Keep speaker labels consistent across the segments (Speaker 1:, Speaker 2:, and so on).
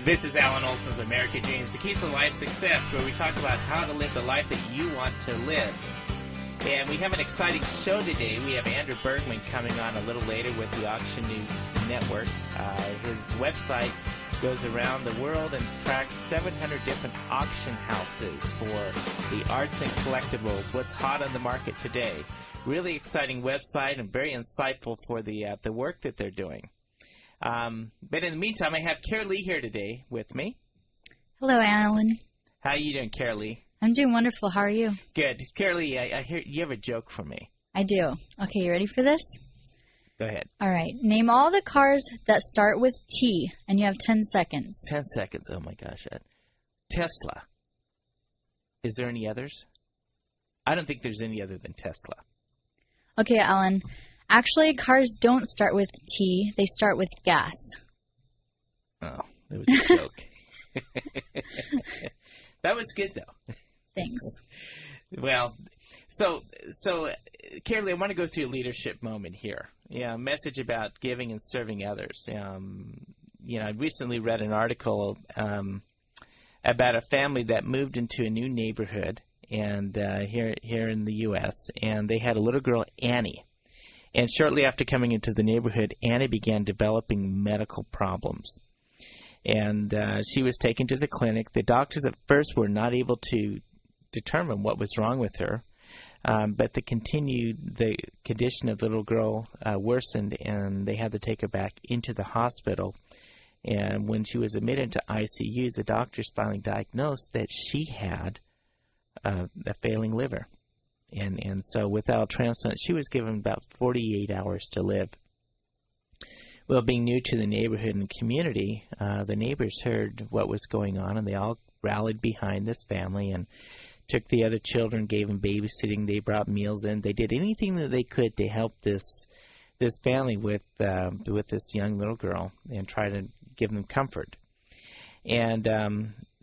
Speaker 1: This is Alan Olsen's American Dreams, the keys to life success, where we talk about how to live the life that you want to live. And we have an exciting show today. We have Andrew Bergman coming on a little later with the Auction News Network. His website goes around the world and tracks 700 different auction houses for the arts and collectibles, what's hot on the market today. Really exciting website and very insightful for the work that they're doing. But in the meantime, I have Carolee here today with me.
Speaker 2: Hello, Alan.
Speaker 1: How are you doing, Carolee?
Speaker 2: I'm doing wonderful. How are you?
Speaker 1: Good. Carolee, I hear you have a joke for me.
Speaker 2: I do. Okay, you ready for this?
Speaker 1: Go ahead.
Speaker 2: All right. Name all the cars that start with T, and you have 10 seconds.
Speaker 1: 10 seconds. Oh, my gosh. Tesla. Is there any others? I don't think there's any other than Tesla.
Speaker 2: Okay, Alan. Actually, cars don't start with T. They start with gas.
Speaker 1: Oh, that was a joke. That was good, though.
Speaker 2: Thanks.
Speaker 1: Well, so Carolee, I want to go through a leadership moment here. Yeah, a message about giving and serving others. I recently read an article about a family that moved into a new neighborhood and here in the U.S., and they had a little girl, Annie. And shortly after coming into the neighborhood, Annie began developing medical problems. And she was taken to the clinic. The doctors at first were not able to determine what was wrong with her, but the condition of the little girl worsened, and they had to take her back into the hospital. And when she was admitted into ICU, the doctors finally diagnosed that she had a failing liver. And so without transplant, she was given about 48 hours to live. Well, being new to the neighborhood and community, the neighbors heard what was going on, and they all rallied behind this family and took the other children, gave them babysitting. They brought meals in. They did anything that they could to help this family with this young little girl and try to give them comfort. And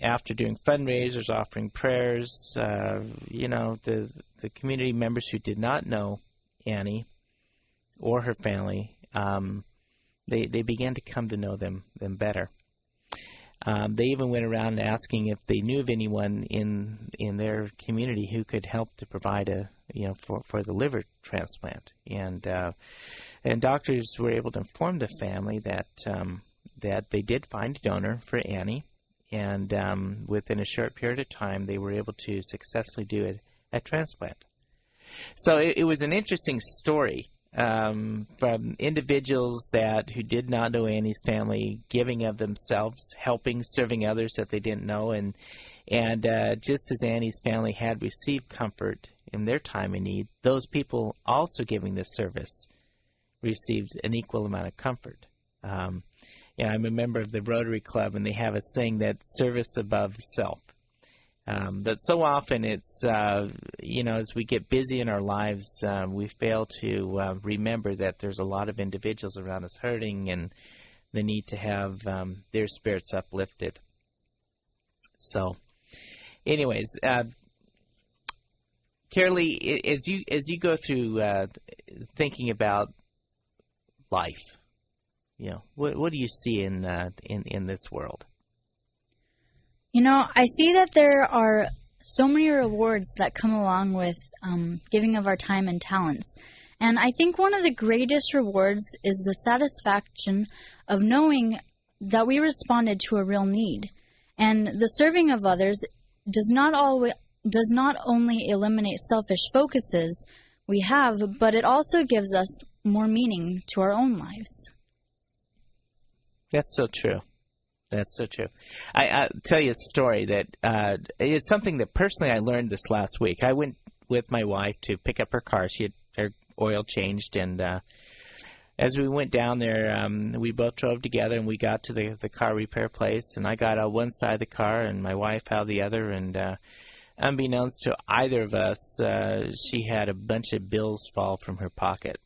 Speaker 1: after doing fundraisers, offering prayers, the community members who did not know Annie or her family, they began to come to know them better. They even went around asking if they knew of anyone in their community who could help to provide for the liver transplant. And doctors were able to inform the family that they did find a donor for Annie, and within a short period of time, they were able to successfully do a transplant. So it was an interesting story from individuals who did not know Annie's family, giving of themselves, helping, serving others that they didn't know, and just as Annie's family had received comfort in their time of need, those people also giving this service received an equal amount of comfort. I'm a member of the Rotary Club, and they have a saying that service above self. But so often it's, as we get busy in our lives, we fail to remember that there's a lot of individuals around us hurting and the need to have their spirits uplifted. So, anyways, Carolee, as you go through thinking about life, what do you see in this world?
Speaker 2: I see that there are so many rewards that come along with giving of our time and talents. And I think one of the greatest rewards is the satisfaction of knowing that we responded to a real need. And the serving of others does not only eliminate selfish focuses we have, but it also gives us more meaning to our own lives.
Speaker 1: That's so true. That's so true. I'll tell you a story that it's something that personally I learned this last week. I went with my wife to pick up her car. She had her oil changed, and as we went down there, we both drove together, and we got to the car repair place, and I got out one side of the car, and my wife out the other, and unbeknownst to either of us, she had a bunch of bills fall from her pocket.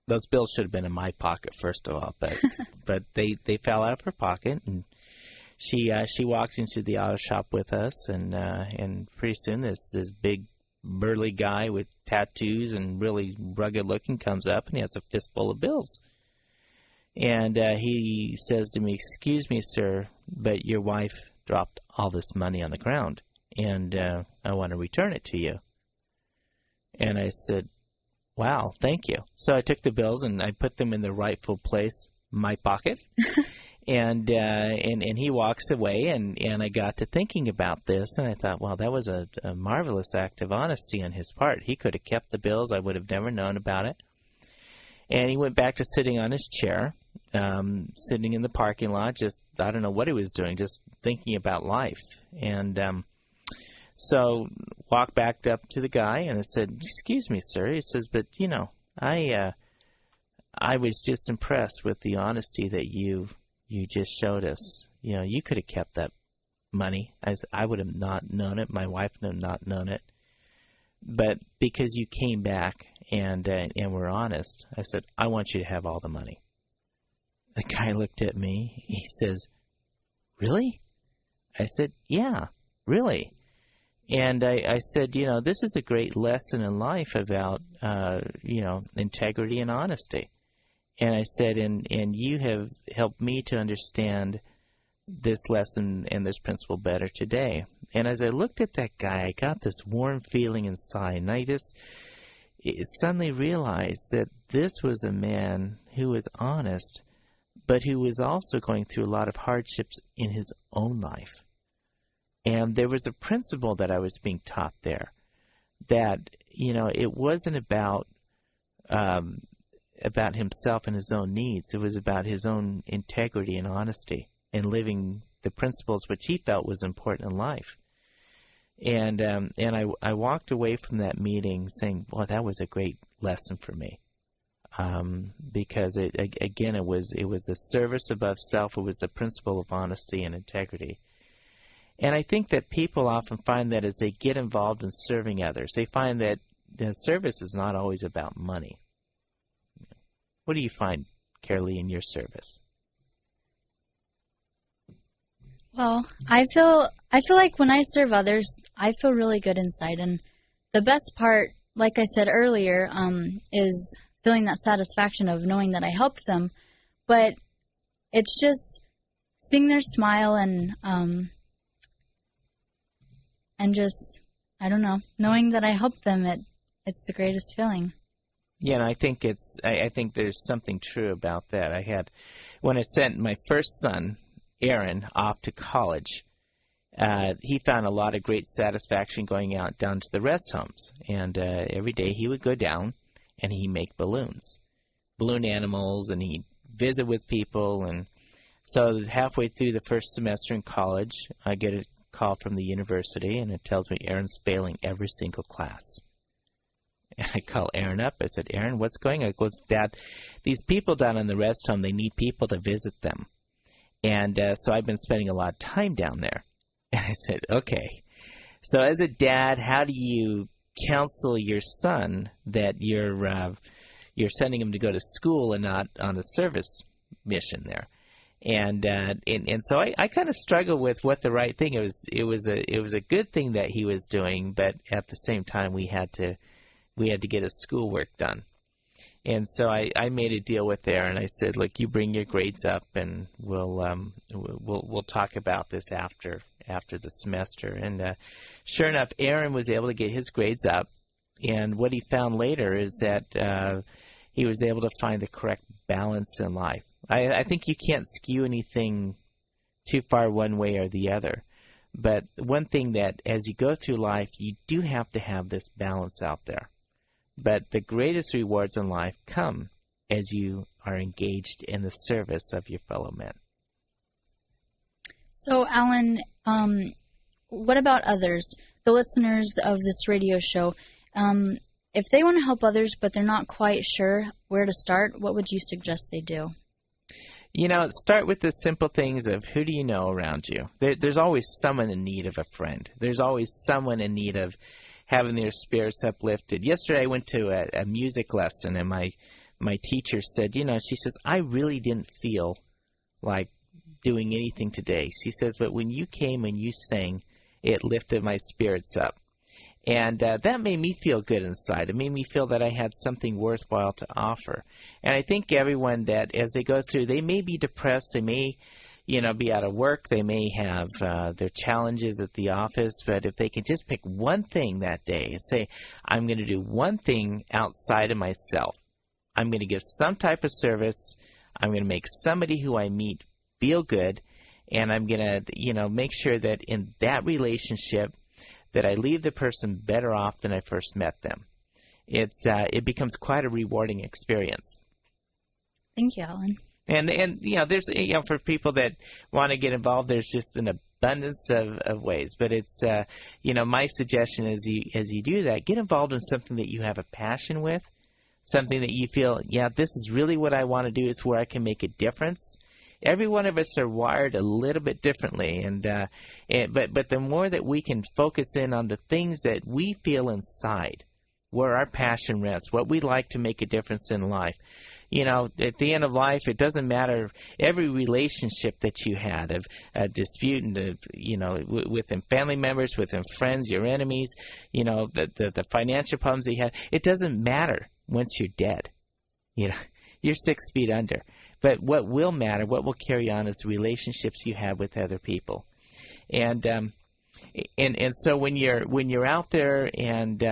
Speaker 1: Those bills should have been in my pocket, first of all, but they fell out of her pocket, and she walked into the auto shop with us, and pretty soon this big burly guy with tattoos and really rugged looking comes up, and he has a fistful of bills. And he says to me, "Excuse me, sir, but your wife dropped all this money on the ground, and I want to return it to you." And I said, "Wow, thank you." So I took the bills and I put them in the rightful place, my pocket. And he walks away, and I got to thinking about this, and I thought, wow, that was a marvelous act of honesty on his part. He could have kept the bills. I would have never known about it. And he went back to sitting on his chair, sitting in the parking lot, just, I don't know what he was doing, just thinking about life. And so walked back up to the guy, and I said, "Excuse me, sir." He says, "But, I was just impressed with the honesty that you just showed us. You could have kept that money. I would have not known it. My wife would have not known it. But because you came back and were honest," I said, "I want you to have all the money." The guy looked at me. He says, "Really?" I said, "Yeah, really." And I said, this is a great lesson in life about, integrity and honesty. And I said, and you have helped me to understand this lesson and this principle better today. And as I looked at that guy, I got this warm feeling inside, and I just suddenly realized that this was a man who was honest, but who was also going through a lot of hardships in his own life. And there was a principle that I was being taught there, that, it wasn't about himself and his own needs. It was about his own integrity and honesty and living the principles which he felt was important in life. And I walked away from that meeting saying, well, that was a great lesson for me. Because it was a service above self. It was the principle of honesty and integrity. And I think that people often find that as they get involved in serving others, they find that service is not always about money. What do you find, Carolee, in your service?
Speaker 2: Well, I feel like when I serve others, I feel really good inside. And the best part, like I said earlier, is feeling that satisfaction of knowing that I helped them. But it's just seeing their smile and just, I don't know, knowing that I helped them. It's the greatest feeling.
Speaker 1: Yeah, and I think I think there's something true about that. When I sent my first son, Aaron, off to college, he found a lot of great satisfaction going out down to the rest homes. And every day he would go down and he'd make balloon animals, and he'd visit with people. And so halfway through the first semester in college, I get a call from the university, and it tells me Aaron's failing every single class. And I call Aaron up. I said, "Aaron, what's going on?" He goes, "Dad, these people down in the rest home, they need people to visit them. And so I've been spending a lot of time down there." And I said, "Okay. So as a dad, how do you counsel your son that you're sending him to go to school and not on a service mission there?" And so I kind of struggle with what the right thing is. It was a good thing that he was doing, but at the same time we had to get his schoolwork done. And so I made a deal with Aaron. I said, "Look, you bring your grades up, and we'll talk about this after the semester." And sure enough, Aaron was able to get his grades up. And what he found later is that he was able to find the correct balance in life. I think you can't skew anything too far one way or the other. But one thing that as you go through life, you do have to have this balance out there. But the greatest rewards in life come as you are engaged in the service of your fellow men.
Speaker 2: So, Alan, what about others, the listeners of this radio show? If they want to help others but they're not quite sure where to start, what would you suggest they do?
Speaker 1: Start with the simple things of who do you know around you. There's always someone in need of a friend. There's always someone in need of having their spirits uplifted. Yesterday I went to a music lesson, and my teacher said, she says, "I really didn't feel like doing anything today." She says, "But when you came and you sang, it lifted my spirits up." And that made me feel good inside. It made me feel that I had something worthwhile to offer. And I think everyone that, as they go through, they may be depressed, they may, be out of work, they may have their challenges at the office, but if they can just pick one thing that day and say, I'm going to do one thing outside of myself. I'm going to give some type of service. I'm going to make somebody who I meet feel good, and I'm going to, make sure that in that relationship that I leave the person better off than I first met them. It becomes quite a rewarding experience.
Speaker 2: Thank you, Alan.
Speaker 1: And there's for people that want to get involved, there's just an abundance of ways. But it's my suggestion is as you do that, get involved in something that you have a passion with, something that you feel, this is really what I want to do. It's where I can make a difference. Every one of us are wired a little bit differently, but the more that we can focus in on the things that we feel inside, where our passion rests, what we like to make a difference in life. At the end of life, it doesn't matter. Every relationship that you had, of a dispute, and within family members, within friends, your enemies, the financial problems that you have, it doesn't matter once you're dead. You're 6 feet under. But what will matter, what will carry on, is the relationships you have with other people. And so when you're out there and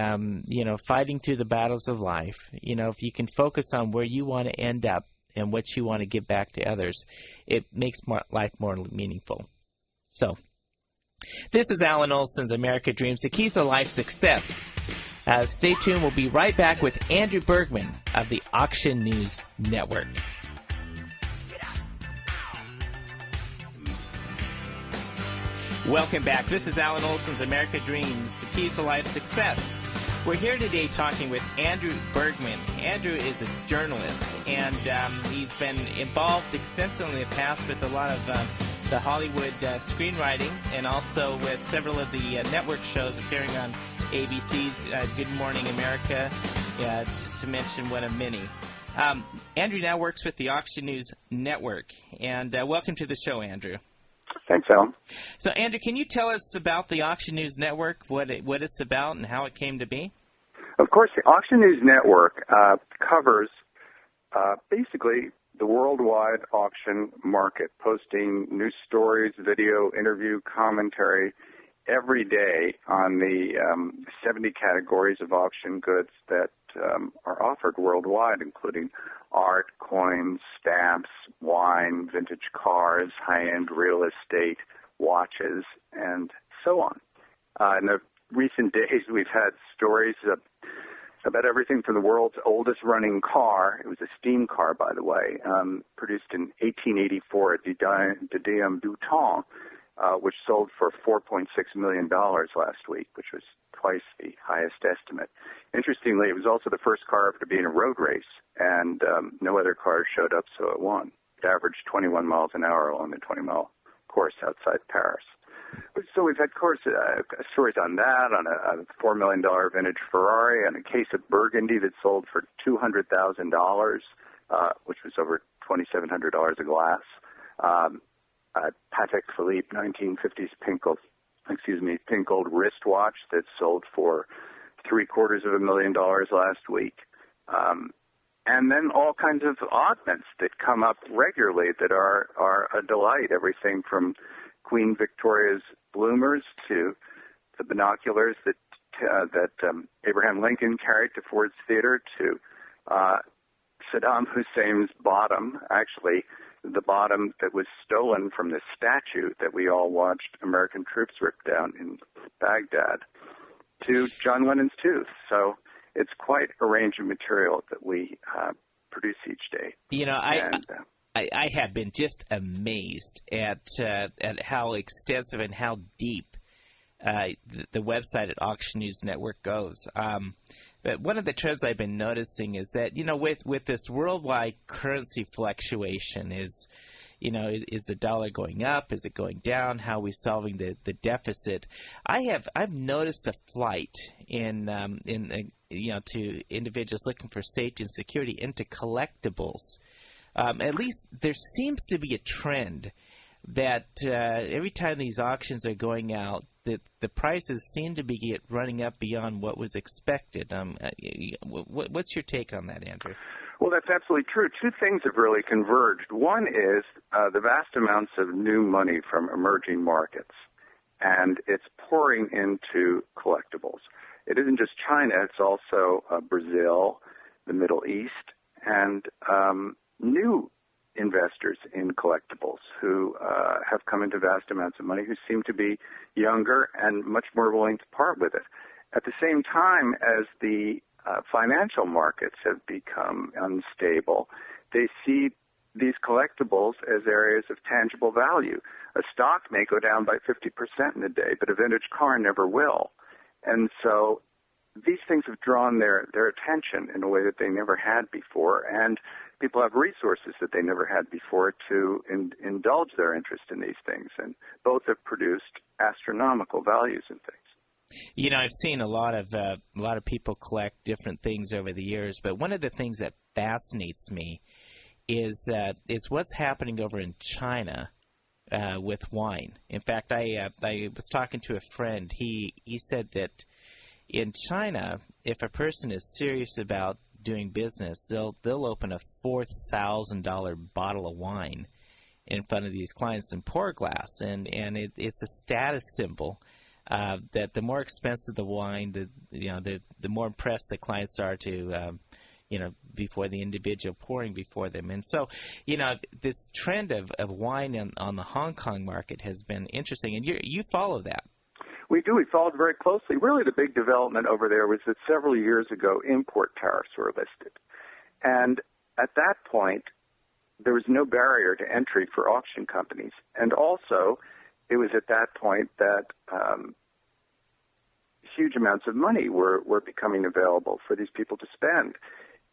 Speaker 1: fighting through the battles of life, if you can focus on where you want to end up and what you want to give back to others, it makes life more meaningful. So this is Alan Olsen's America Dreams, the keys to life success. Stay tuned. We'll be right back with Andrew Bergman of the Auction News Network. Welcome back. This is Alan Olsen's America Dreams, the keys to life success. We're here today talking with Andrew Bergman. Andrew is a journalist, and he's been involved extensively in the past with a lot of the Hollywood screenwriting, and also with several of the network shows appearing on ABC's Good Morning America, to mention one of many. Andrew now works with the Auction News Network, and welcome to the show, Andrew.
Speaker 3: Thanks, Alan.
Speaker 1: So, Andrew, can you tell us about the Auction News Network, what it's about, and how it came to be?
Speaker 3: Of course, the Auction News Network covers basically the worldwide auction market, posting news stories, video, interview, commentary every day on the 70 categories of auction goods that are offered worldwide, including art, coins, stamps, wine, vintage cars, high-end real estate, watches, and so on. In the recent days, we've had stories about everything from the world's oldest running car. It was a steam car, by the way, produced in 1884 at Deduction, which sold for $4.6 million last week, which was twice the highest estimate. Interestingly, it was also the first car ever to be in a road race, and no other cars showed up, so it won. It averaged 21 miles an hour along the 20-mile course outside Paris. So we've had stories on that, on a $4 million vintage Ferrari, on a case of Burgundy that sold for $200,000, which was over $2,700 a glass. Patek Philippe 1950s pink gold wristwatch that sold for $750,000 last week. And then all kinds of oddments that come up regularly that are a delight, everything from Queen Victoria's bloomers to the binoculars that Abraham Lincoln carried to Ford's Theater, to Saddam Hussein's bottom, actually the bottom that was stolen from the statue that we all watched American troops rip down in Baghdad, to John Lennon's tooth. So it's quite a range of material that we produce each day.
Speaker 1: I have been just amazed at how extensive and how deep the website at Auction News Network goes. But one of the trends I've been noticing is that, with this worldwide currency fluctuation, is the dollar going up? Is it going down? How are we solving the deficit? I've noticed a flight to individuals looking for safety and security into collectibles. At least there seems to be a trend that every time these auctions are going out, the prices seem to be running up beyond what was expected. What's your take on that, Andrew?
Speaker 3: Well, that's absolutely true. Two things have really converged. One is the vast amounts of new money from emerging markets, and it's pouring into collectibles. It isn't just China, it's also Brazil, the Middle East, and new investors in collectibles who have come into vast amounts of money, who seem to be younger and much more willing to part with it. At the same time as the financial markets have become unstable, they see these collectibles as areas of tangible value. A stock may go down by 50% in a day, but a vintage car never will. And so these things have drawn their attention in a way that they never had before, and people have resources that they never had before to indulge their interest in these things, and both have produced astronomical values in things.
Speaker 1: You know, I've seen a lot of people collect different things over the years, but one of the things that fascinates me is what's happening over in China with wine. In fact, I was talking to a friend. He said that in China, if a person is serious about doing business, they'll open a $4,000 bottle of wine in front of these clients and pour glass, and it's a status symbol. That the more expensive the wine, the more impressed the clients are to, before the individual pouring before them. And so, this trend of wine on the Hong Kong market has been interesting, and you follow that.
Speaker 3: We do. We followed very closely. Really, the big development over there was that several years ago, import tariffs were listed. And at that point, there was no barrier to entry for auction companies. And also, it was at that point that huge amounts of money were becoming available for these people to spend.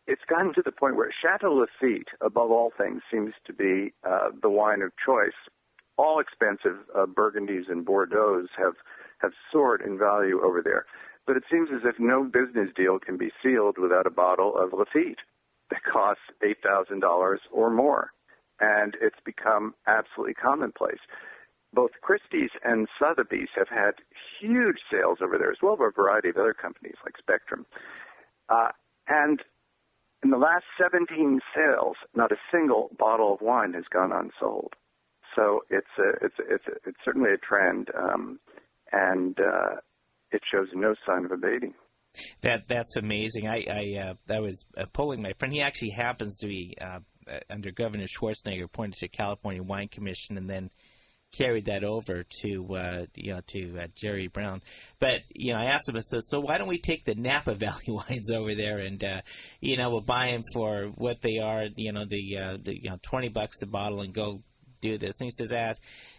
Speaker 3: It's gotten to the point where Chateau Lafite, above all things, seems to be the wine of choice. All expensive Burgundies and Bordeaux have soared in value over there. But it seems as if no business deal can be sealed without a bottle of Lafite that costs $8,000 or more. And it's become absolutely commonplace. Both Christie's and Sotheby's have had huge sales over there, as well as a variety of other companies like Spectrum. And in the last 17 sales, not a single bottle of wine has gone unsold. So it's certainly a trend, and it shows no sign of abating.
Speaker 1: That's amazing. I was polling my friend. He actually happens to be under Governor Schwarzenegger, appointed to California Wine Commission, and then carried that over to Jerry Brown. But I asked him, so why don't we take the Napa Valley wines over there and we'll buy them for what they are, the $20 a bottle, and go do this. And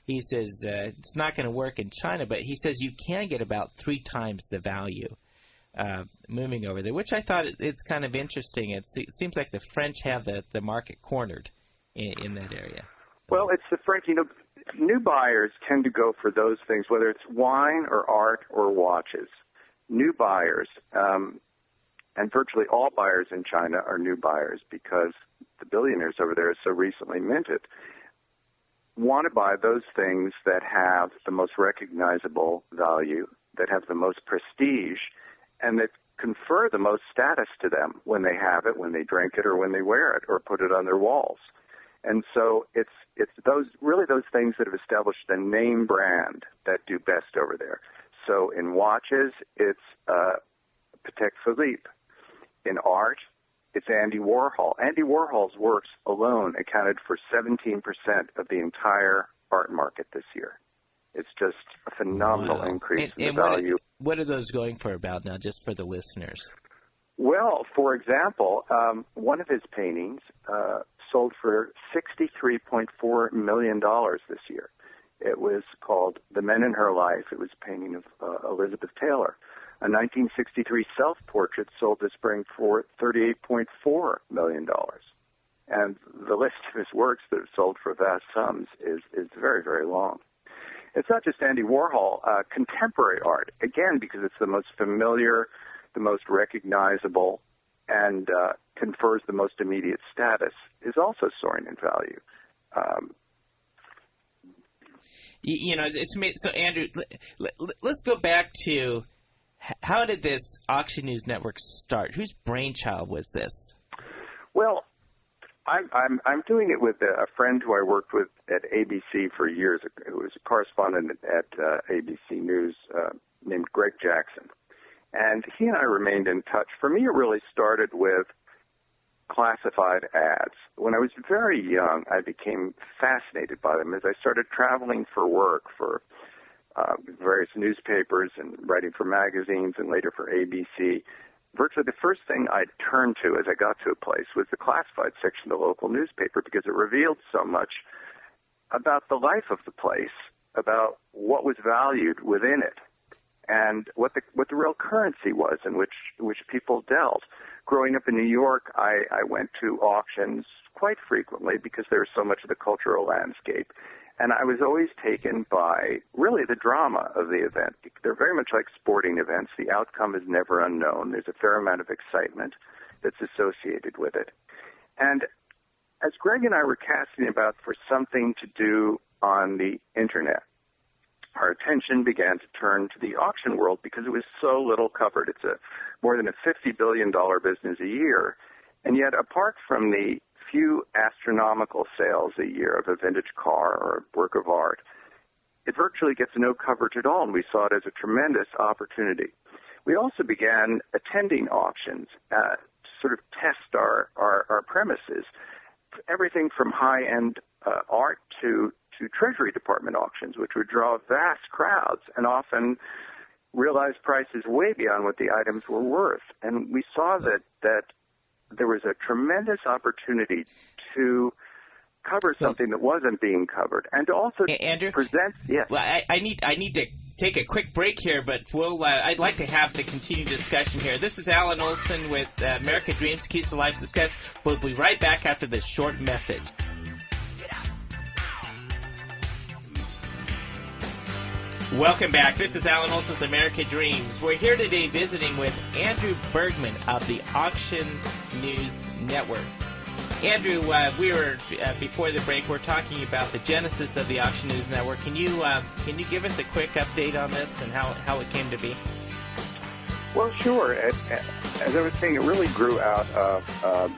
Speaker 1: he says it's not going to work in China, but he says you can get about 3 times the value moving over there, which I thought it's kind of interesting. It seems like the French have the market cornered in that area.
Speaker 3: Well, it's the French. New buyers tend to go for those things, whether it's wine or art or watches. New buyers, and virtually all buyers in China are new buyers because the billionaires over there are so recently minted, want to buy those things that have the most recognizable value, that have the most prestige, and that confer the most status to them when they have it, when they drink it, or when they wear it, or put it on their walls. And so it's those things that have established a name brand that do best over there. So in watches, it's Patek Philippe. In art, it's Andy Warhol. Andy Warhol's works alone accounted for 17% of the entire art market this year. It's just a phenomenal increase in the value.
Speaker 1: What are those going for about now, just for the listeners?
Speaker 3: Well, for example, one of his paintings sold for $63.4 million this year. It was called The Men in Her Life. It was a painting of Elizabeth Taylor. A 1963 self-portrait sold this spring for $38.4 million. And the list of his works that have sold for vast sums is very, very long. It's not just Andy Warhol. Contemporary art, again, because it's the most familiar, the most recognizable, and confers the most immediate status, is also soaring in value.
Speaker 1: it's made. So Andrew, let's go back to how did this Auction News Network start? Whose brainchild was this?
Speaker 3: Well, I'm doing it with a friend who I worked with at ABC for years, who was a correspondent at ABC News named Greg Jackson. And he and I remained in touch. For me, it really started with classified ads. When I was very young, I became fascinated by them as I started traveling for work for various newspapers and writing for magazines and later for ABC. Virtually the first thing I turned to as I got to a place was the classified section of the local newspaper, because it revealed so much about the life of the place, about what was valued within it, and what the real currency was in which people dealt. Growing up in New York, I went to auctions quite frequently because there was so much of the cultural landscape. And I was always taken by really the drama of the event. They're very much like sporting events. The outcome is never unknown. There's a fair amount of excitement that's associated with it. And as Greg and I were casting about for something to do on the Internet, our attention began to turn to the auction world because it was so little covered. It's more than a $50 billion business a year. And yet, apart from the few astronomical sales a year of a vintage car or a work of art, it virtually gets no coverage at all, and we saw it as a tremendous opportunity. We also began attending auctions to sort of test our premises, everything from high-end art to Treasury Department auctions, which would draw vast crowds and often realize prices way beyond what the items were worth. And we saw that there was a tremendous opportunity to cover something that wasn't being covered, and to also
Speaker 1: Andrew,
Speaker 3: present. Yes.
Speaker 1: Well, I need to take a quick break here, but I'd like to have the continued discussion here. This is Alan Olsen with America Dreams, Keys to Life Success. We'll be right back after this short message. Welcome back. This is Alan Olsen's America Dreams. We're here today visiting with Andrew Bergman of the Auction News Network. Andrew, we were before the break. We're talking about the genesis of the Auction News Network. Can you give us a quick update on this and how it came to be?
Speaker 3: Well, sure. As I was saying, it really grew out of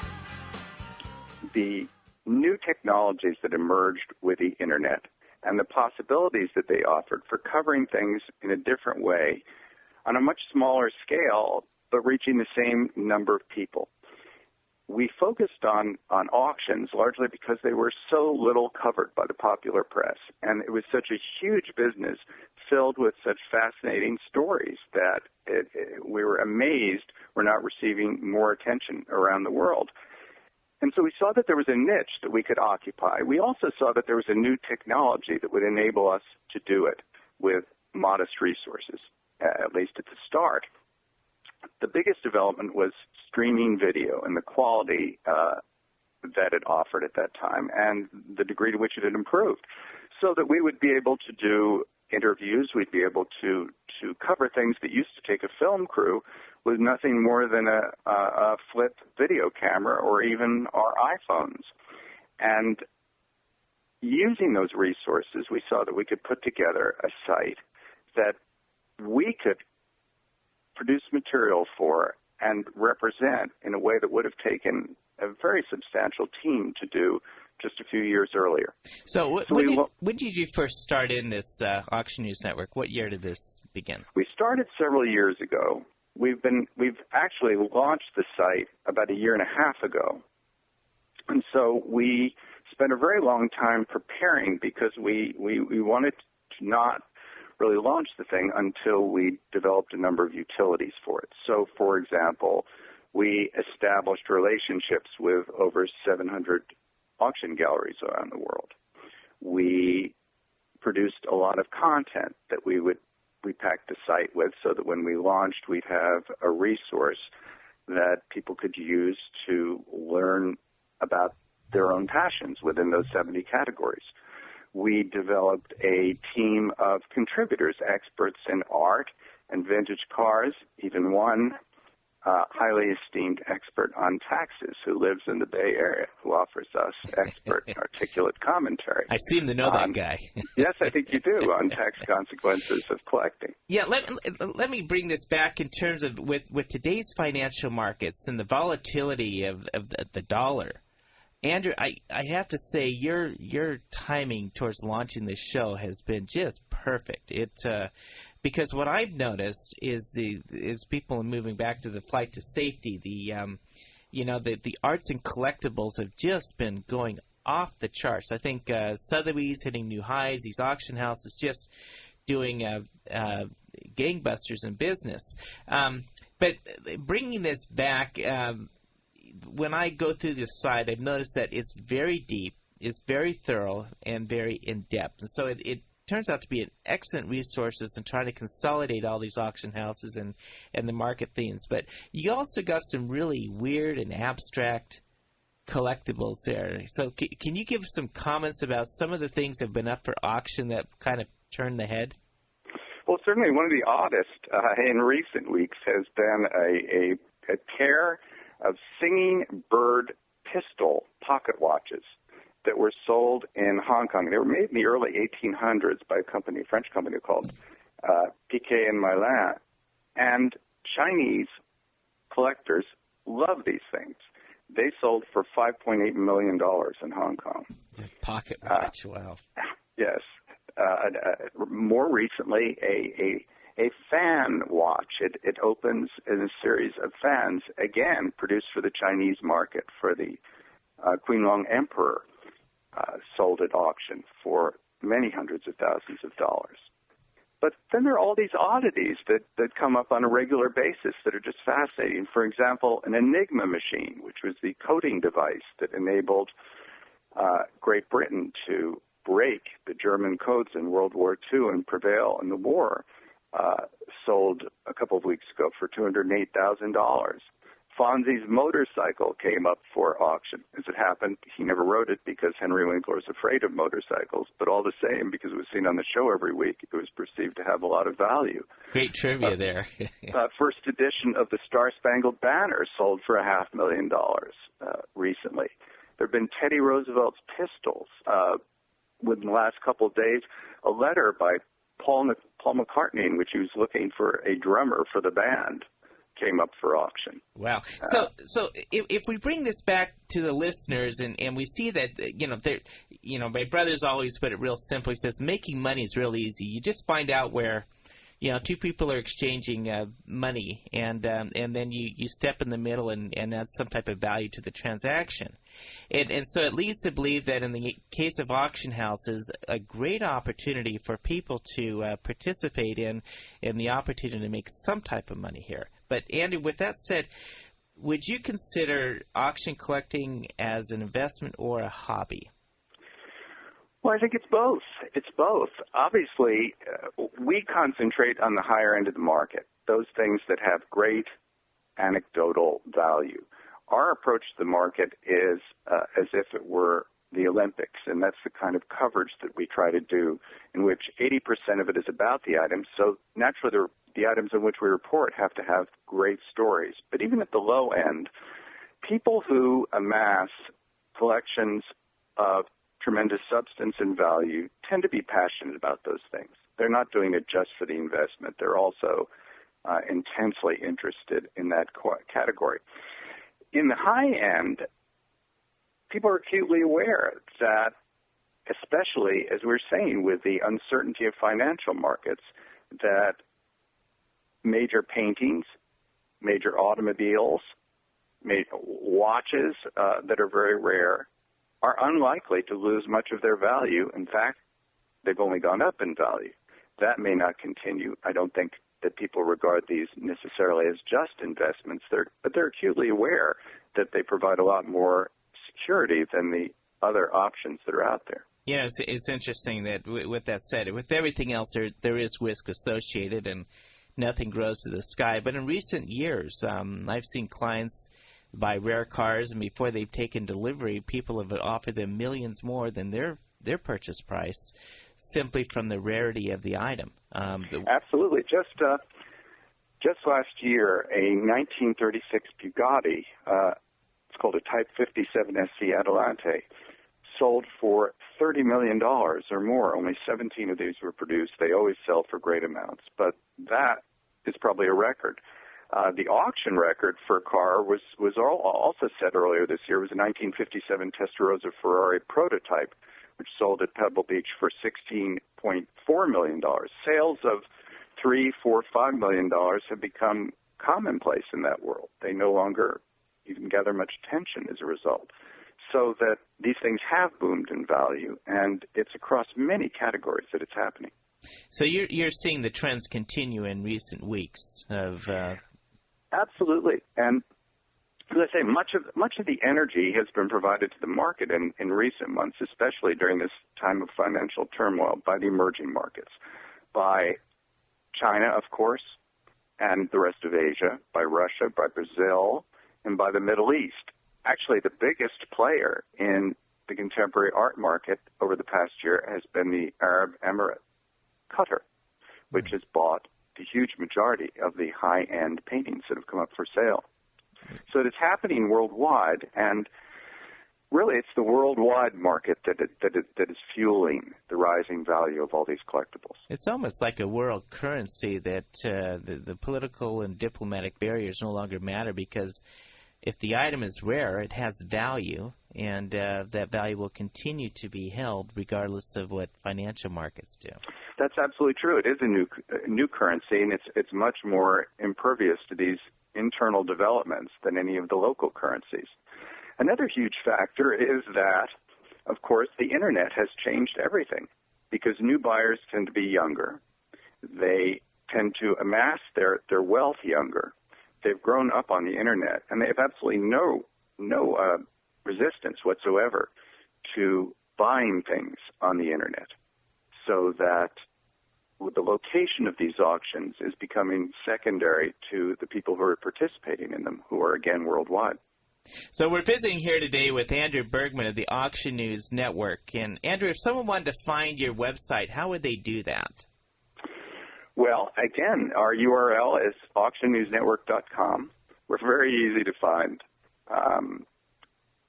Speaker 3: the new technologies that emerged with the Internet and the possibilities that they offered for covering things in a different way on a much smaller scale, but reaching the same number of people. We focused on auctions largely because they were so little covered by the popular press, and it was such a huge business filled with such fascinating stories that we were amazed we're not receiving more attention around the world. And so we saw that there was a niche that we could occupy. We also saw that there was a new technology that would enable us to do it with modest resources, at least at the start. The biggest development was streaming video and the quality that it offered at that time and the degree to which it had improved, so that we would be able to do interviews, we'd be able to cover things that used to take a film crew with nothing more than a flip video camera or even our iPhones. And using those resources, we saw that we could put together a site that we could produce material for and represent in a way that would have taken a very substantial team to do just a few years earlier.
Speaker 1: So when did you first start in this Auction News Network? What year did this begin?
Speaker 3: We started several years ago. We've actually launched the site about a year and a half ago. And so we spent a very long time preparing because we wanted to not really launch the thing until we developed a number of utilities for it. So, for example, we established relationships with over 700 auction galleries around the world. We produced a lot of content that we packed the site with so that when we launched, we'd have a resource that people could use to learn about their own passions within those 70 categories. We developed a team of contributors, experts in art and vintage cars, even one highly esteemed expert on taxes who lives in the Bay Area, who offers us expert, articulate commentary.
Speaker 1: I seem to know that guy.
Speaker 3: Yes, I think you do, on tax consequences of collecting.
Speaker 1: Yeah, let me bring this back in terms of with today's financial markets and the volatility of the dollar. Andrew, I have to say your timing towards launching this show has been just perfect. Because what I've noticed is people are moving back to the flight to safety. The arts and collectibles have just been going off the charts. I think Sotheby's hitting new highs. These auction houses just doing gangbusters in business. But bringing this back. When I go through this site, I've noticed that it's very deep, it's very thorough, and very in-depth. And so it turns out to be an excellent resource in trying to consolidate all these auction houses and the market themes. But you also got some really weird and abstract collectibles there. So can you give some comments about some of the things that have been up for auction that kind of turned the head?
Speaker 3: Well, certainly one of the oddest in recent weeks has been a pair of singing bird pistol pocket watches that were sold in Hong Kong. They were made in the early 1800s by a French company called Piquet and Milan. And Chinese collectors love these things. They sold for $5.8 million in Hong Kong.
Speaker 1: Pocket watch, wow.
Speaker 3: Yes. More recently, a fan watch. It opens in a series of fans, again, produced for the Chinese market for the Qianlong Emperor, sold at auction for many hundreds of thousands of dollars. But then there are all these oddities that come up on a regular basis that are just fascinating. For example, an Enigma machine, which was the coding device that enabled Great Britain to break the German codes in World War II and prevail in the war, sold a couple of weeks ago for $208,000. Fonzie's motorcycle came up for auction. As it happened, he never rode it because Henry Winkler was afraid of motorcycles, but all the same, because it was seen on the show every week, it was perceived to have a lot of value.
Speaker 1: Great trivia there.
Speaker 3: First edition of the Star-Spangled Banner sold for $500,000 recently. There have been Teddy Roosevelt's pistols. Within the last couple of days, a letter by Paul McCartney, in which he was looking for a drummer for the band, came up for auction.
Speaker 1: Wow. So if we bring this back to the listeners and we see that, my brother's always put it real simply. He says, making money is real easy. You just find out where, two people are exchanging money, and then you step in the middle and add some type of value to the transaction. And so it leads to believe that in the case of auction houses, a great opportunity for people to participate in the opportunity to make some type of money here. But Andy, with that said, would you consider auction collecting as an investment or a hobby?
Speaker 3: Well, I think it's both. It's both. Obviously, we concentrate on the higher end of the market, those things that have great anecdotal value. Our approach to the market is as if it were the Olympics, and that's the kind of coverage that we try to do, in which 80% of it is about the items. So naturally, the items in which we report have to have great stories. But even at the low end, people who amass collections of tremendous substance and value tend to be passionate about those things. They're not doing it just for the investment. They're also intensely interested in that category. In the high end, people are acutely aware that, especially as we're saying with the uncertainty of financial markets, that major paintings, major automobiles, watches that are very rare are unlikely to lose much of their value. In fact, they've only gone up in value. That may not continue. I don't think that people regard these necessarily as just investments, but they're acutely aware that they provide a lot more security than the other options that are out there.
Speaker 1: Yeah, it's interesting that with that said, with everything else, there is risk associated and nothing grows to the sky. But in recent years, I've seen clients buy rare cars, and before they've taken delivery, people have offered them millions more than their purchase price simply from the rarity of the item.
Speaker 3: Absolutely. just last year, a 1936 Bugatti, it's called a Type 57 SC Adelante, sold for $30 million or more. Only 17 of these were produced. They always sell for great amounts, but that is probably a record. The auction record for a car was also set earlier this year. It was a 1957 Testarossa Ferrari prototype, which sold at Pebble Beach for $16.4 million. Sales of $3, $4, $5 million have become commonplace in that world. They no longer even gather much attention as a result. So that these things have boomed in value, and it's across many categories that it's happening.
Speaker 1: So you're seeing the trends continue in recent weeks of.
Speaker 3: Absolutely, and as I say, much of the energy has been provided to the market in recent months, especially during this time of financial turmoil, by the emerging markets, by China, of course, and the rest of Asia, by Russia, by Brazil, and by the Middle East. Actually, the biggest player in the contemporary art market over the past year has been the Arab Emirate, Qatar, which has bought the huge majority of the high-end paintings that have come up for sale. So it's happening worldwide, and really it's the worldwide market that is fueling the rising value of all these collectibles.
Speaker 1: It's almost like a world currency that the political and diplomatic barriers no longer matter, because if the item is rare, it has value, and that value will continue to be held regardless of what financial markets do. That's
Speaker 3: absolutely true. It is a new currency, and it's much more impervious to these internal developments than any of the local currencies. Another huge factor is that, of course, the Internet has changed everything, because new buyers tend to be younger. They tend to amass their wealth younger. They've grown up on the Internet, and they have absolutely no resistance whatsoever to buying things on the Internet. So that the location of these auctions is becoming secondary to the people who are participating in them, who are, again, worldwide.
Speaker 1: So we're visiting here today with Andrew Bergman of the Auction News Network. And, Andrew, if someone wanted to find your website, how would they do that?
Speaker 3: Well, again, our URL is auctionnewsnetwork.com. We're very easy to find.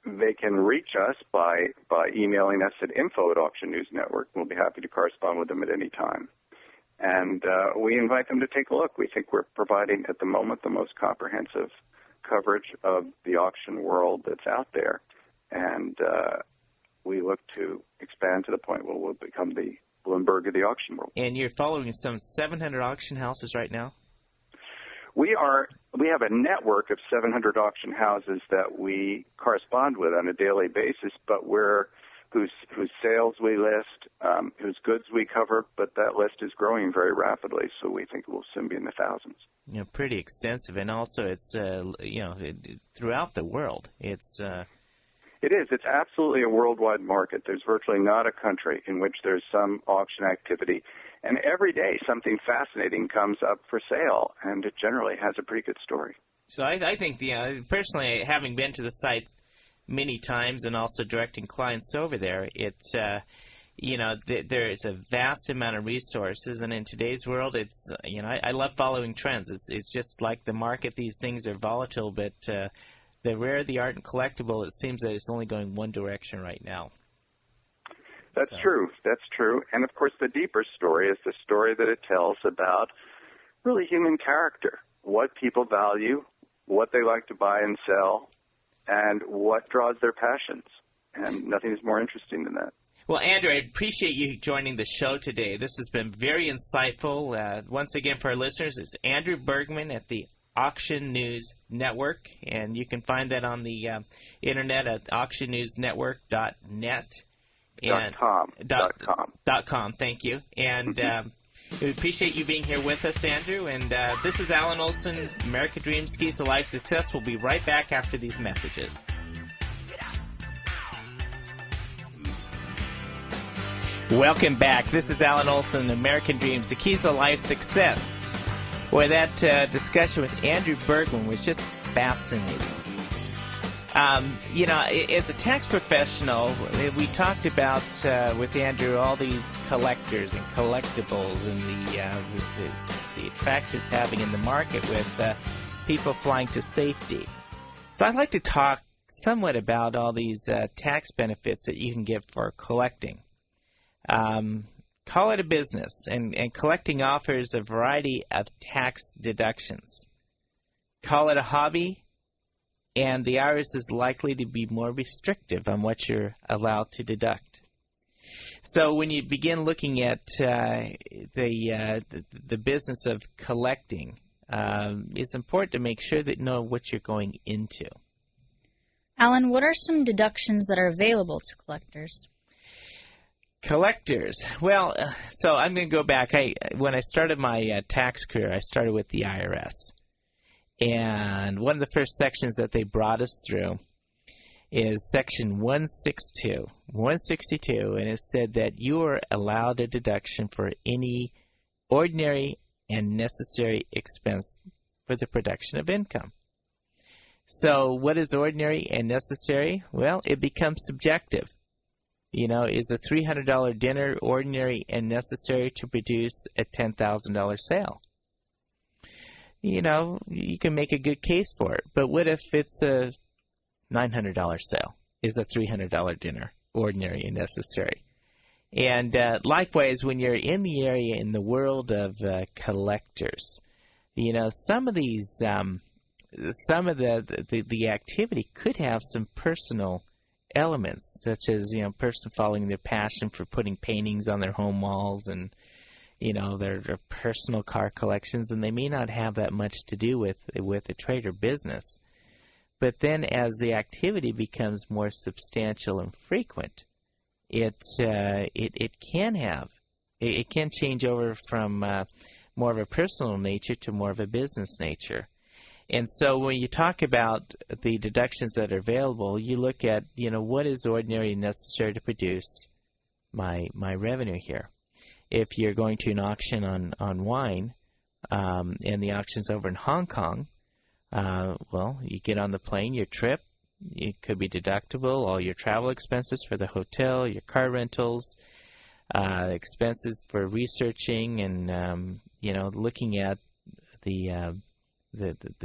Speaker 3: They can reach us by emailing us at info@auctionnewsnetwork. We'll be happy to correspond with them at any time. And we invite them to take a look. We think we're providing, at the moment, the most comprehensive coverage of the auction world that's out there. And we look to expand to the point where we'll become the Bloomberg of the auction world.
Speaker 1: And you're following some 700 auction houses right now?
Speaker 3: We have a network of 700 auction houses that we correspond with on a daily basis, but whose sales we list, whose goods we cover, but that list is growing very rapidly, so we think it will soon be in the thousands.
Speaker 1: You know, pretty extensive, and also it's throughout the world. It is. It's absolutely a worldwide market. There's virtually not a country in which there's some auction activity. And every day something fascinating comes up for sale, and it generally has a pretty good story. So I think, personally, having been to the site many times and also directing clients over there, there is a vast amount of resources. And in today's world, I love following trends. It's just like the market. These things are volatile, but the rare, the art, and collectible, it seems that it's only going one direction right now. That's true. That's true. And, of course, the deeper story is the story that it tells about really human character, what people value, what they like to buy and sell, and what draws their passions. And nothing is more interesting than that. Well, Andrew, I appreciate you joining the show today. This has been very insightful. Once again, for our listeners, it's Andrew Bergman at the Auction News Network, and you can find that on the internet at auctionnewsnetwork.net. .com. Thank you. And we appreciate you being here with us, Andrew. And this is Alan Olsen, American Dreams, Keys to Life Success. We'll be right back after these messages. Welcome back. This is Alan Olsen, American Dreams, the Keys to Life Success. Boy, that discussion with Andrew Bergman was just fascinating. As a tax professional, we talked about with Andrew all these collectors and collectibles and the the effect it's having in the market with people flying to safety. So I'd like to talk somewhat about all these tax benefits that you can get for collecting. Call it a business, and collecting offers a variety of tax deductions. Call it a hobby, and the IRS is likely to be more restrictive on what you're allowed to deduct. So when you begin looking at the business of collecting, it's important to make sure that you know what you're going into.
Speaker 2: Alan, what are some deductions that are available to collectors?
Speaker 1: Collectors. Well, so I'm going to go back. When I started my tax career, I started with the IRS. And one of the first sections that they brought us through is Section 162. 162, and it said that you are allowed a deduction for any ordinary and necessary expense for the production of income. So what is ordinary and necessary? Well, it becomes subjective. You know, is a $300 dinner ordinary and necessary to produce a $10,000 sale? You know, you can make a good case for it. But what if it's a $900 sale? Is a $300 dinner ordinary and necessary? And likewise, when you're in the area in the world of collectors, you know, some of these, some of the activity could have some personal elements, such as, you know, a person following their passion for putting paintings on their home walls and, you know, their personal car collections, and they may not have that much to do with a trade or business. But then as the activity becomes more substantial and frequent, it can change over from more of a personal nature to more of a business nature. And so when you talk about the deductions that are available, you look at, you know, what is ordinary and necessary to produce my revenue here. If you're going to an auction on wine, and the auction's over in Hong Kong, well, you get on the plane, your trip, it could be deductible, all your travel expenses for the hotel, your car rentals, expenses for researching and, you know, looking at the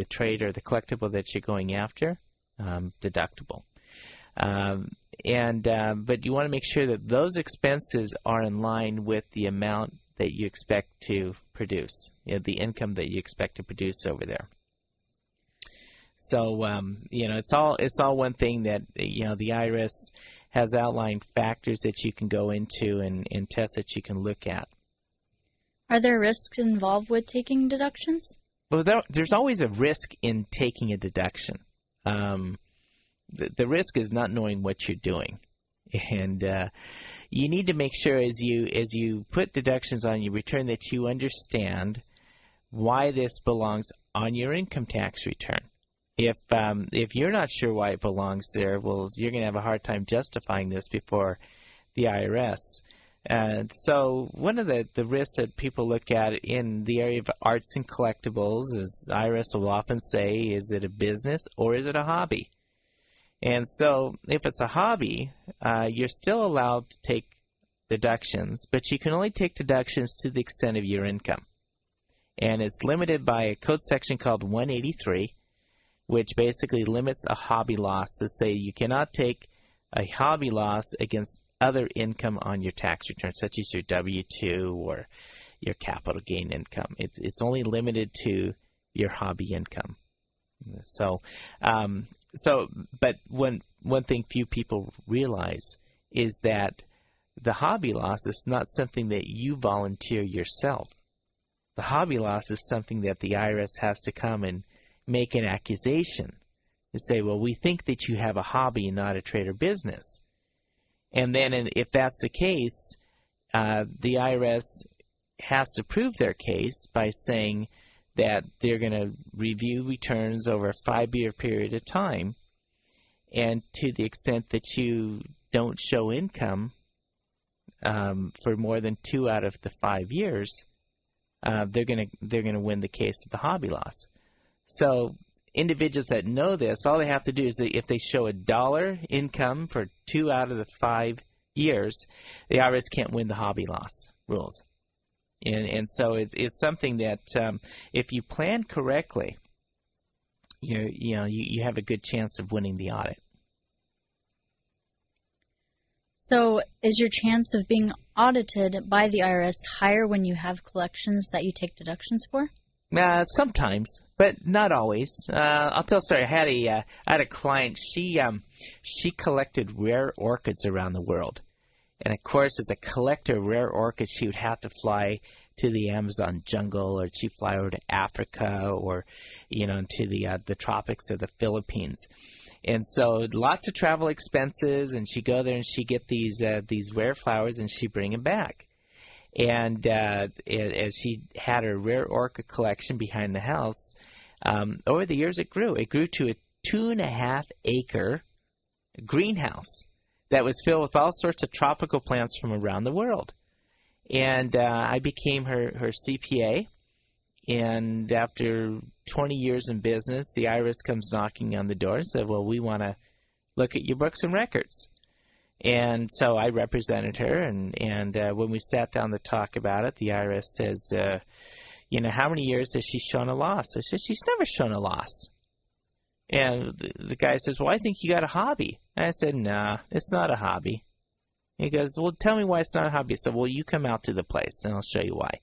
Speaker 1: trade or the collectible that you're going after, deductible. But you want to make sure that those expenses are in line with the amount that you expect to produce, you know, the income that you expect to produce over there. So, you know, it's all one thing that, you know, the IRS has outlined factors that you can go into and tests that you can look at.
Speaker 2: Are there risks involved with taking deductions?
Speaker 1: Well, there's always a risk in taking a deduction. The risk is not knowing what you're doing, and you need to make sure as you put deductions on your return that you understand why this belongs on your income tax return. If you're not sure why it belongs there, well, you're going to have a hard time justifying this before the IRS. And so one of the risks that people look at in the area of arts and collectibles is IRS will often say, is it a business or is it a hobby? And so if it's a hobby, you're still allowed to take deductions, but you can only take deductions to the extent of your income. And it's limited by a code section called 183, which basically limits a hobby loss to say you cannot take a hobby loss against other income on your tax return, such as your W-2 or your capital gain income. It's only limited to your hobby income. But one thing few people realize is that the hobby loss is not something that you volunteer yourself. The hobby loss is something that the IRS has to come and make an accusation to say, well, we think that you have a hobby and not a trade or business. And then if that's the case, the IRS has to prove their case by saying that they're going to review returns over a 5-year period of time. And to the extent that you don't show income for more than 2 out of the 5 years, they're going to win the case of the hobby loss. So individuals that know this, all they have to do is if they show $1 income for 2 out of the 5 years, the IRS can't win the hobby loss rules. And so it's something that if you plan correctly, you have a good chance of winning the audit.
Speaker 2: So is your chance of being audited by the IRS higher when you have collections that you take deductions for?
Speaker 1: Sometimes, but not always. I'll tell a story. I had a client. She collected rare orchids around the world, and of course, as a collector of rare orchids, she would have to fly to the Amazon jungle, or she'd fly over to Africa, or to the tropics of the Philippines. And so lots of travel expenses, and she'd go there and she'd get these rare flowers and she'd bring them back. And as she had her rare orchid collection behind the house, over the years it grew. It grew to a 2.5-acre greenhouse that was filled with all sorts of tropical plants from around the world. And I became her CPA. And after 20 years in business, the IRS comes knocking on the door and said, well, we want to look at your books and records. And so I represented her, and when we sat down to talk about it, the IRS says, how many years has she shown a loss? I said, she's never shown a loss. And the guy says, well, I think you got a hobby. And I said, nah, it's not a hobby. He goes, well, tell me why it's not a hobby. I said, well, you come out to the place, and I'll show you why.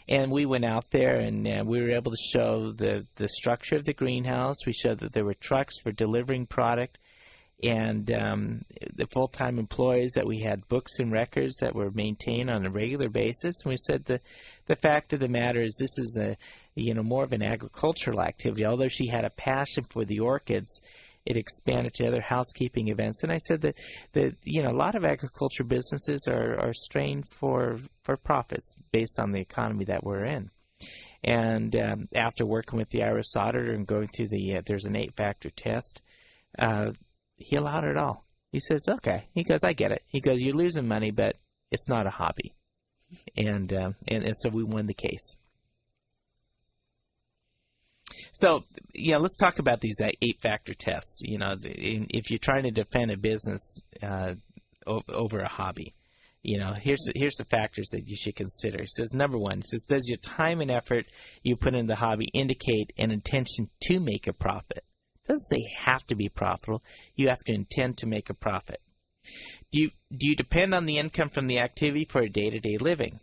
Speaker 1: And we went out there, and we were able to show the structure of the greenhouse. We showed that there were trucks for delivering product, and the full-time employees, that we had books and records that were maintained on a regular basis. And we said the fact of the matter is this is more of an agricultural activity. Although she had a passion for the orchids, it expanded to other housekeeping events. And I said that a lot of agriculture businesses are strained for profits based on the economy that we're in. And after working with the IRS auditor and going through there's an 8-factor test, he allowed it all. He says, okay. He goes, I get it. He goes, you're losing money, but it's not a hobby. And so we won the case. So, let's talk about these 8-factor tests. If you're trying to defend a business over a hobby, here's the factors that you should consider. It says, number one, it says, does your time and effort you put in the hobby indicate an intention to make a profit? It doesn't say have to be profitable. You have to intend to make a profit. Do you depend on the income from the activity for a day-to-day living?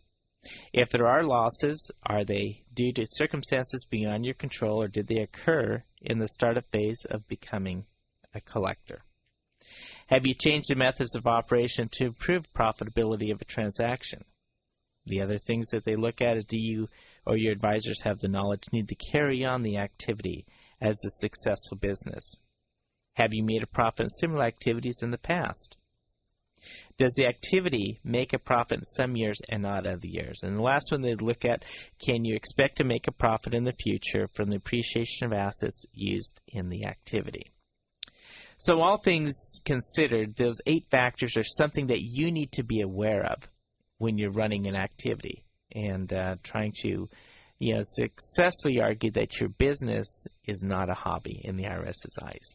Speaker 1: If there are losses, are they due to circumstances beyond your control, or did they occur in the startup phase of becoming a collector? Have you changed the methods of operation to improve profitability of a transaction? The other things that they look at is, do you or your advisors have the knowledge needed to carry on the activity as a successful business? Have you made a profit in similar activities in the past? Does the activity make a profit in some years and not other years? And the last one they look at, can you expect to make a profit in the future from the appreciation of assets used in the activity? So all things considered, those 8 factors are something that you need to be aware of when you're running an activity and trying to successfully argue that your business is not a hobby in the IRS's eyes.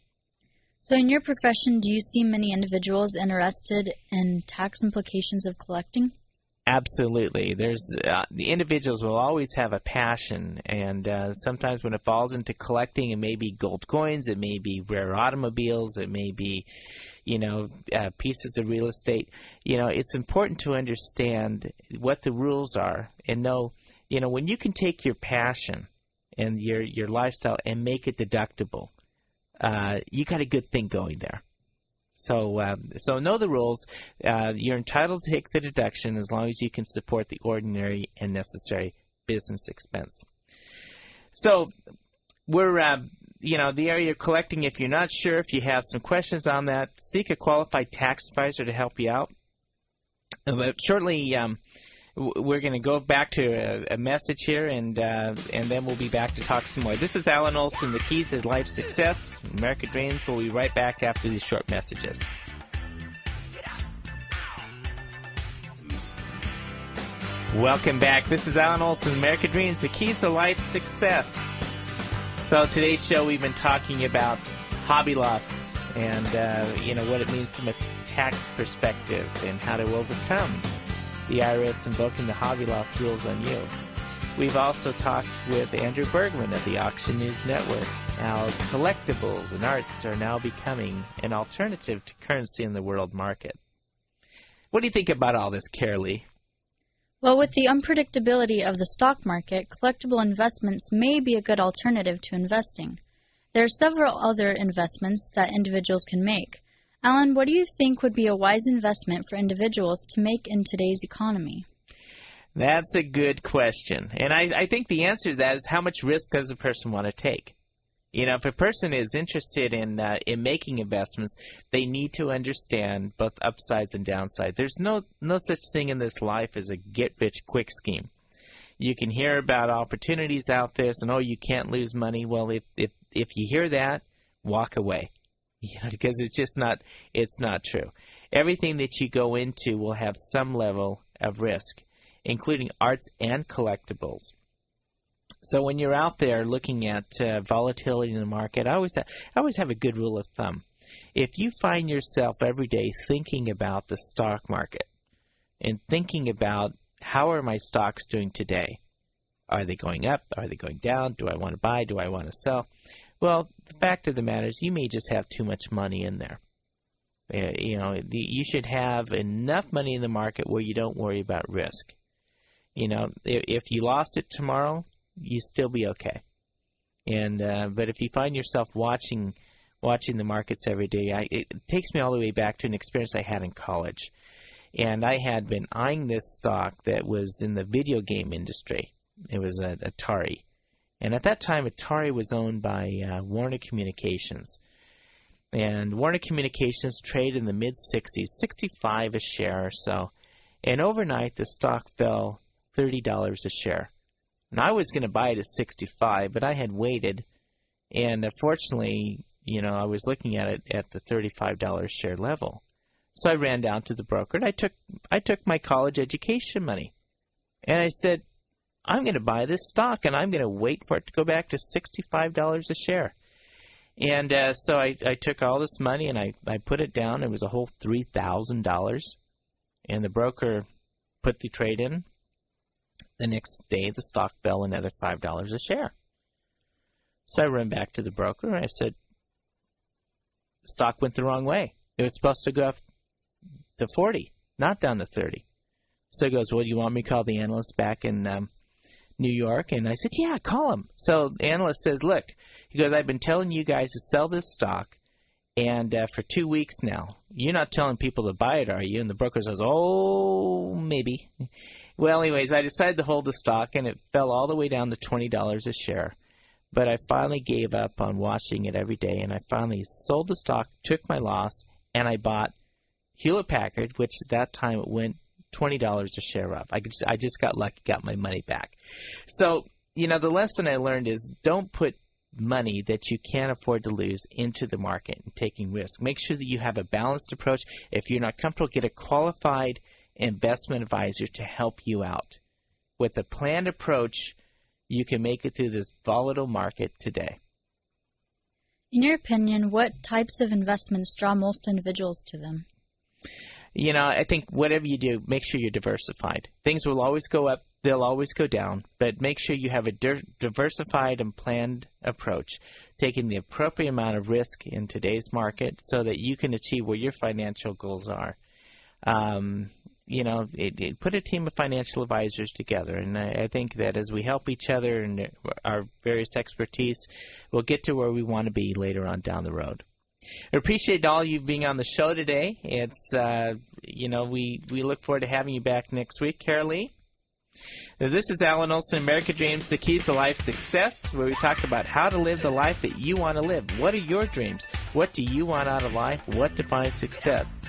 Speaker 2: So in your profession, do you see many individuals interested in tax implications of collecting?
Speaker 1: Absolutely. There's the individuals will always have a passion, and sometimes when it falls into collecting, it may be gold coins, it may be rare automobiles, it may be, pieces of real estate. It's important to understand what the rules are and know, when you can take your passion and your lifestyle and make it deductible. You got a good thing going there. So know the rules. You're entitled to take the deduction as long as you can support the ordinary and necessary business expense. So we're, the area of collecting, if you're not sure, if you have some questions on that, seek a qualified tax advisor to help you out. But shortly, we're going to go back to a message here, and then we'll be back to talk some more. This is Alan Olsen, The Keys to Life Success, American Dreams. We'll be right back after these short messages. Welcome back. This is Alan Olsen, American Dreams, The Keys to Life Success. So today's show, we've been talking about hobby loss and, what it means from a tax perspective and how to overcome the IRS invoking the hobby loss rules on you. We've also talked with Andrew Bergman of the Auction News Network, how collectibles and arts are now becoming an alternative to currency in the world market. What do you think about all this, Carolee?
Speaker 2: Well, with the unpredictability of the stock market, collectible investments may be a good alternative to investing. There are several other investments that individuals can make. Alan, what do you think would be a wise investment for individuals to make in today's economy?
Speaker 1: That's a good question. And I think the answer to that is how much risk does a person want to take? You know, if a person is interested in making investments, they need to understand both upsides and downsides. There's no such thing in this life as a get-rich-quick scheme. You can hear about opportunities out there, and you can't lose money. Well, if you hear that, walk away, because it's not true. Everything that you go into will have some level of risk, including arts and collectibles. So when you're out there looking at volatility in the market, I always have a good rule of thumb. If you find yourself every day thinking about the stock market and thinking about how are my stocks doing today, are they going up, are they going down, do I want to buy, do I want to sell? Well, the fact of the matter is you may just have too much money in there. You should have enough money in the market where you don't worry about risk. If you lost it tomorrow, you still be okay. But if you find yourself watching the markets every day, it takes me all the way back to an experience I had in college. And I had been eyeing this stock that was in the video game industry. It was Atari. And at that time, Atari was owned by Warner Communications. And Warner Communications traded in the mid-60s, 65 a share or so. And overnight, the stock fell $30 a share. And I was going to buy it at 65, but I had waited. And fortunately, I was looking at it at the $35 share level. So I ran down to the broker, and I took my college education money. And I said, I'm going to buy this stock, and I'm going to wait for it to go back to $65 a share. And so I took all this money, and I put it down. It was a whole $3,000. And the broker put the trade in. The next day, the stock fell another $5 a share. So I ran back to the broker, and I said, the stock went the wrong way. It was supposed to go up to 40, not down to 30. So he goes, well, do you want me to call the analyst back in New York? And I said, yeah, call him. So the analyst says, look, he goes, I've been telling you guys to sell this stock, and for 2 weeks now. You're not telling people to buy it, are you? And the broker says, oh, maybe. Well, anyways, I decided to hold the stock, and it fell all the way down to $20 a share. But I finally gave up on watching it every day, and I finally sold the stock, took my loss, and I bought Hewlett-Packard, which at that time it went $20 a share up. I just got lucky, got my money back. So, the lesson I learned is don't put money that you can't afford to lose into the market and taking risk. Make sure that you have a balanced approach. If you're not comfortable, get a qualified investment advisor to help you out. With a planned approach, you can make it through this volatile market today.
Speaker 2: In your opinion, what types of investments draw most individuals to them?
Speaker 1: I think whatever you do, make sure you're diversified. Things will always go up, they'll always go down, but make sure you have a diversified and planned approach, taking the appropriate amount of risk in today's market so that you can achieve where your financial goals are. Put a team of financial advisors together, and I think that as we help each other and our various expertise, we'll get to where we want to be later on down the road. I appreciate all you being on the show today. It's, we look forward to having you back next week, Carolee. This is Alan Olsen, American Dreams, the Keys to Life Success, where we talk about how to live the life that you want to live. What are your dreams? What do you want out of life? What defines success?